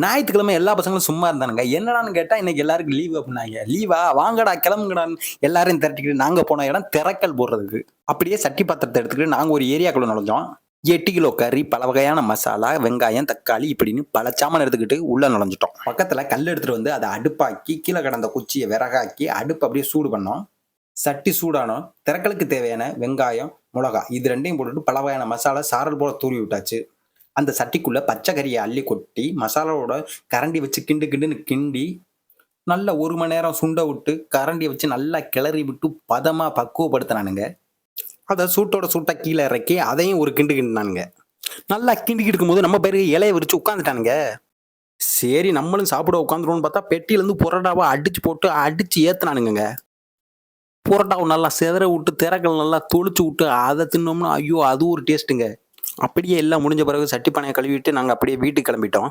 ஞாயித்துக்கிழமை எல்லா பசங்களும் சும்மா இருந்தானுங்க. என்னடான்னு கேட்டா, இன்னைக்கு எல்லாருக்கும் லீவு அப்டின்னாய்ங்க. லீவா? வாங்கடா கிளம்புங்கடான்னு எல்லாரையும் திரட்டிக்கிட்டு நாங்க போன இடம் திரக்கல் போடுறதுக்கு. அப்படியே சட்டி பாத்திரத்த எடுத்துக்கிட்டு நாங்க ஒரு ஏரியாக்குள்ள நுழைஞ்சோம். 8 கிலோ கறி, பல வகையான மசாலா, வெங்காயம், தக்காளி இப்படின்னு பல சாமான் எடுத்துக்கிட்டு உள்ள நுழைஞ்சுட்டோம். பக்கத்துல கல் எடுத்துட்டு வந்து அத அடுப்பாக்கி, கீழ கிடந்த குச்சிய விறகாக்கி, அடுப்பு அப்படியே சூடு பண்ணோம். சட்டி சூடானோம். திரக்கலுக்கு தேவையான வெங்காயம், மிளகா இது 2யும் போட்டுட்டு பல வகையான மசாலா சாரல் போல தூவி விட்டாச்சு. அந்த சட்டிக்குள்ள பச்சை கறியை அள்ளி கொட்டி மசாலாவோட கரண்டி வச்சு கிண்டு கிண்டுன்னு கிண்டி நல்லா 1 மணி நேரம் சுண்ட விட்டு கரண்டியை வச்சு நல்லா கிளறி விட்டு பதமா பக்குவப்படுத்தினானுங்க. அதை சூட்டோட சூட்டா கீழே இறக்கி அதையும் ஒரு கிண்டு கிண்டினானுங்க. நல்லா கிண்டிக்கிட்டு இருக்கும்போது நம்ம பேருக்கு இலையை விரிச்சு உட்காந்துட்டானுங்க. சரி நம்மளும் சாப்பிட உட்காந்துருவோம்னு பார்த்தா பெட்டியில இருந்து புரோட்டாவை அடிச்சு போட்டு அடிச்சு ஏத்துனானுங்க. புரோட்டாவை நல்லா சிதற விட்டு திரக்கல் நல்லா தொளிச்சு விட்டு அதை தின்னோம்னா ஐயோ அது ஒரு டேஸ்ட்டுங்க. அப்படியே எல்லாம் முடிஞ்ச பிறகு சட்டி பானையை கழுவிட்டு நாங்கள் அப்படியே வீட்டுக்கு கிளம்பிட்டோம்.